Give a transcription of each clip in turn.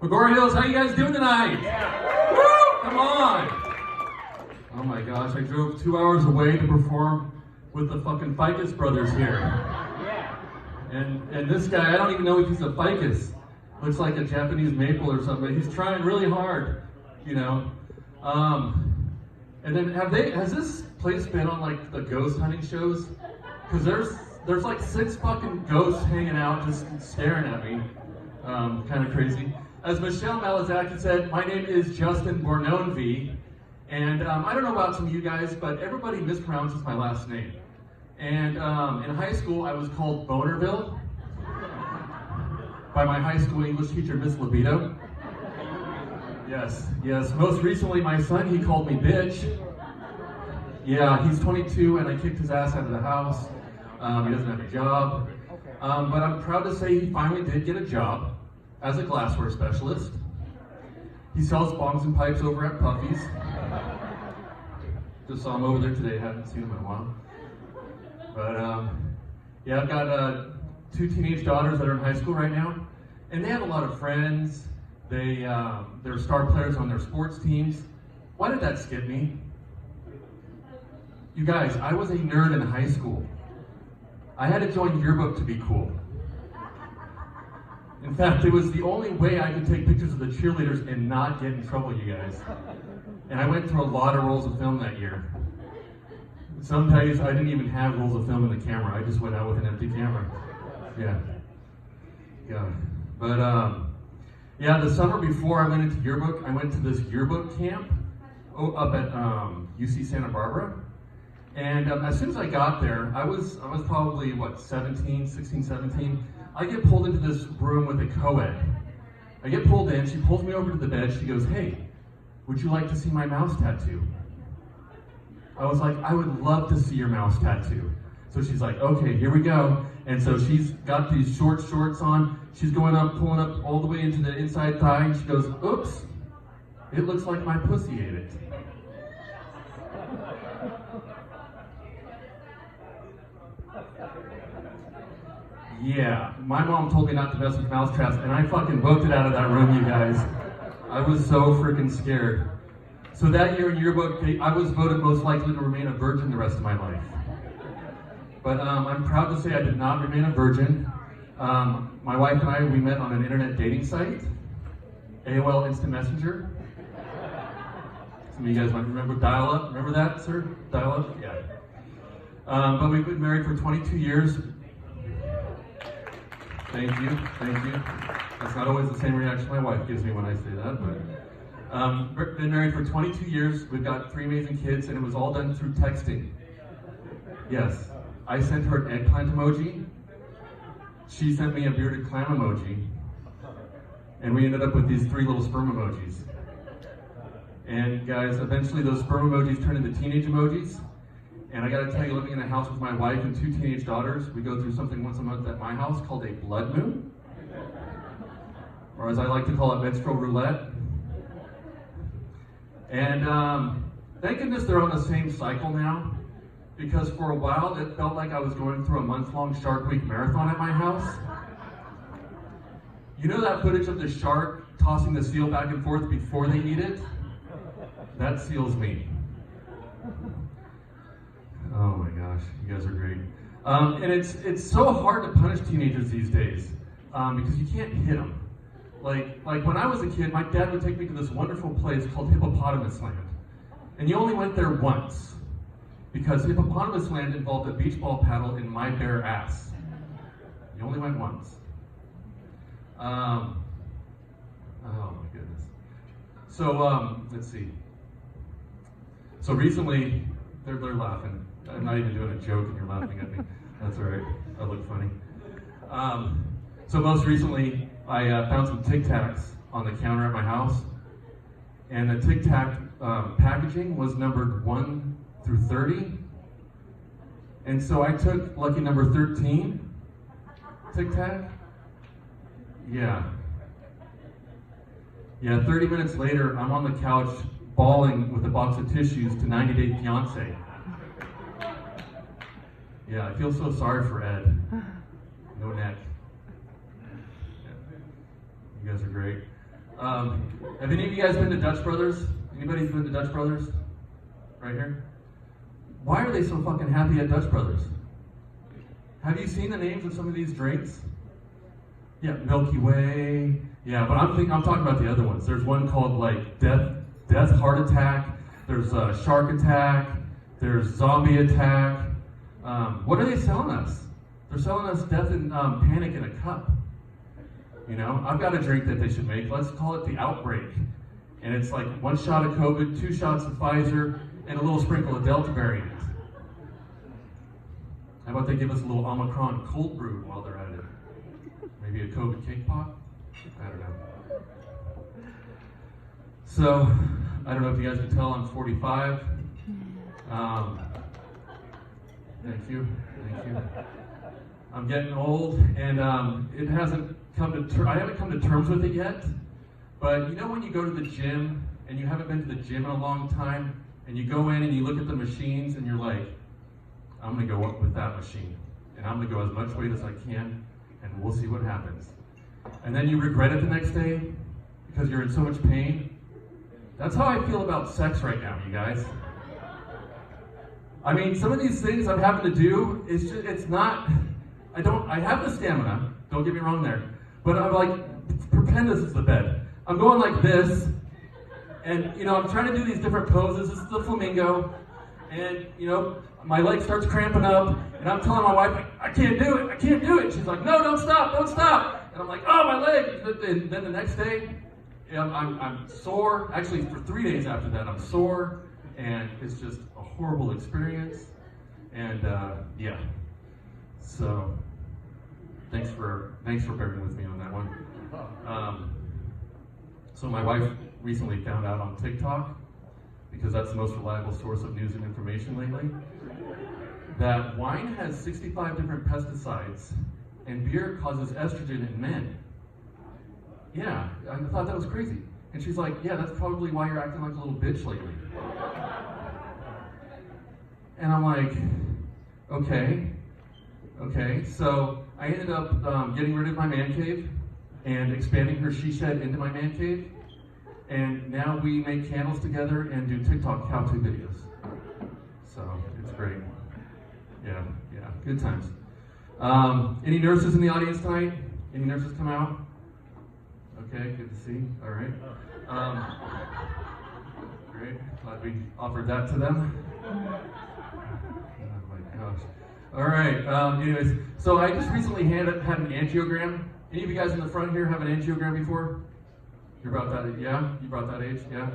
Agoura Hills, how you guys doing tonight? Yeah. Woo! Come on! Oh my gosh, I drove 2 hours away to perform with the fucking Ficus brothers here. Yeah. And this guy, I don't even know if he's a ficus. Looks like a Japanese maple or something. He's trying really hard, you know. And then has this place been on like the ghost hunting shows? Because there's like 6 fucking ghosts hanging out just staring at me. Kind of crazy. As Michelle Malazaki said, my name is Justin Bornonvi. And I don't know about some of you guys, but everybody mispronounces my last name. And in high school, I was called Bonerville by my high school English teacher, Miss Libido. Yes. Most recently, my son, he called me bitch. Yeah, he's 22, and I kicked his ass out of the house. He doesn't have a job. But I'm proud to say he finally did get a job as a glassware specialist. He sells bongs and pipes over at Puffy's. Just saw him over there today. Haven't seen him in a while. But yeah, I've got 2 teenage daughters that are in high school right now, and they have a lot of friends. They're star players on their sports teams. Why did that skip me? You guys, I was a nerd in high school. I had to join yearbook to be cool. In fact, it was the only way I could take pictures of the cheerleaders and not get in trouble, you guys. And I went through a lot of rolls of film that year. Some days I didn't even have rolls of film in the camera. I just went out with an empty camera. Yeah. But yeah, the summer before I went into yearbook, I went to this yearbook camp up at UC Santa Barbara. And as soon as I got there, I was probably, 16, 17. I get pulled into this room with a co-ed. I get pulled in, she pulls me over to the bed, she goes, "Hey, would you like to see my mouse tattoo?" I was like, "I would love to see your mouse tattoo." So she's like, "Okay, here we go." And so she's got these short shorts on, she's going up, pulling up all the way into the inside thigh, and she goes, "Oops, it looks like my pussy ate it." Yeah, my mom told me not to mess with mousetraps, and I fucking booked it out of that room, you guys. I was so freaking scared. So that year in yearbook, I was voted most likely to remain a virgin the rest of my life. But I'm proud to say I did not remain a virgin. My wife and I, we met on an internet dating site, AOL Instant Messenger. Some of you guys might remember dial-up. Remember that, sir? Dial-up? Yeah. But we've been married for 22 years. Thank you. That's not always the same reaction my wife gives me when I say that, but been married for 22 years. We've got 3 amazing kids, and it was all done through texting. Yes, I sent her an eggplant emoji. She sent me a bearded clam emoji, and we ended up with these 3 little sperm emojis. And guys, eventually those sperm emojis turned into teenage emojis. And I gotta tell you, living in a house with my wife and 2 teenage daughters, we go through something once a month at my house called a blood moon. Or as I like to call it, menstrual roulette. And thank goodness they're on the same cycle now, because for a while it felt like I was going through a month-long Shark Week marathon at my house. You know that footage of the shark tossing the seal back and forth before they eat it? That seal's me. Oh my gosh, you guys are great. And it's so hard to punish teenagers these days because you can't hit them. Like when I was a kid, my dad would take me to this wonderful place called Hippopotamus Land. And you only went there once because Hippopotamus Land involved a beach ball paddle in my bare ass. You only went once. Oh my goodness. So let's see. So recently, they're laughing. I'm not even doing a joke and you're laughing at me. That's all right. I look funny. So most recently, I found some Tic Tacs on the counter at my house. And the Tic Tac packaging was numbered 1 through 30. And so I took lucky number 13 Tic Tac. Yeah, 30 minutes later, I'm on the couch bawling with a box of tissues to 90 Day Fiancé. Yeah, I feel so sorry for Ed. No neck. Yeah. You guys are great. Have any of you guys been to Dutch Brothers? Anybody been to Dutch Brothers? Right here? Why are they so fucking happy at Dutch Brothers? Have you seen the names of some of these drinks? Yeah, Milky Way. Yeah, but I'm talking about the other ones. There's one called like Death Heart Attack. There's Shark Attack. There's Zombie Attack. What are they selling us? They're selling us Death and Panic in a cup. You know, I've got a drink that they should make. Let's call it the Outbreak. And it's like 1 shot of COVID, 2 shots of Pfizer, and a little sprinkle of Delta variant. How about they give us a little Omicron cold brew while they're at it? Maybe a COVID cake pop? I don't know. So, I don't know if you guys can tell, I'm 45. Thank you. I'm getting old, and it hasn't come to I haven't come to terms with it yet. But you know when you go to the gym and you haven't been to the gym in a long time, and you go in and you look at the machines and you're like, I'm gonna go up with that machine, and I'm gonna go as much weight as I can, and we'll see what happens. And then you regret it the next day because you're in so much pain. That's how I feel about sex right now, you guys. I mean, some of these things I'm having to do, it's not, I have the stamina, don't get me wrong there, but I'm like, pretend this is the bed. I'm going like this, and, you know, I'm trying to do these different poses. This is the flamingo, and, you know, my leg starts cramping up, and I'm telling my wife, I can't do it. She's like, no, don't stop. And I'm like, oh, my leg. And then the next day, I'm sore. Actually, for 3 days after that, I'm sore, and it's just a horrible experience. And yeah, so thanks for bearing with me on that one. So my wife recently found out on TikTok, because that's the most reliable source of news and information lately, that wine has 65 different pesticides and beer causes estrogen in men. Yeah, I thought that was crazy. And she's like, yeah, that's probably why you're acting like a little bitch lately. And I'm like, okay. So I ended up getting rid of my man cave and expanding her she shed into my man cave. And now we make candles together and do TikTok how-to videos. So it's great. Yeah, good times. Any nurses in the audience tonight? Any nurses come out? Okay, good to see. All right. Great. Glad we offered that to them. Oh my gosh. All right. Anyways, so I just recently had an angiogram. Any of you guys in the front here have an angiogram before? You're about that, yeah? You brought that age, yeah?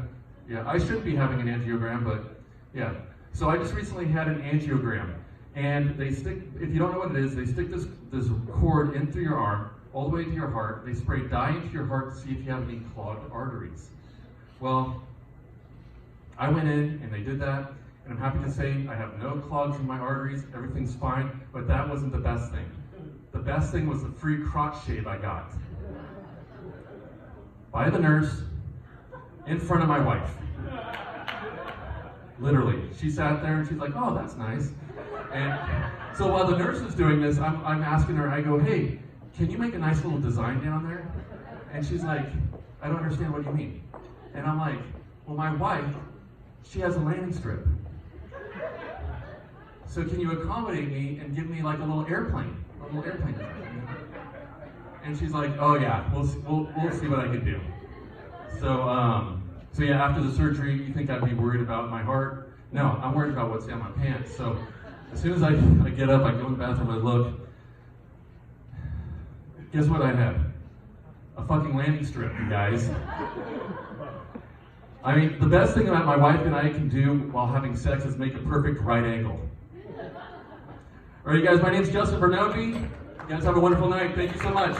Yeah, I shouldn't be having an angiogram, but yeah. So I just recently had an angiogram, and they stick, if you don't know what it is, they stick this cord in through your arm, all the way to your heart. They spray dye into your heart to see if you have any clogged arteries. Well, I went in and they did that, and I'm happy to say I have no clogs in my arteries, everything's fine, but that wasn't the best thing. The best thing was the free crotch shave I got. By the nurse, in front of my wife. Literally. She sat there and she's like, oh, that's nice. And so while the nurse is doing this, I'm asking her, I go, hey, can you make a nice little design down there? And she's like, I don't understand what you mean. And I'm like, well, my wife, she has a landing strip. So can you accommodate me and give me like a little airplane design? And she's like, oh yeah, we'll see what I can do. So yeah, after the surgery, you think I'd be worried about my heart? No, I'm worried about what's down my pants. So as soon as I get up, I go in the bathroom, I look. Guess what I have? A fucking landing strip, you guys. I mean, the best thing about my wife and I can do while having sex is make a perfect right angle. All right, you guys, my name's Justin Bernobby. You guys have a wonderful night. Thank you so much.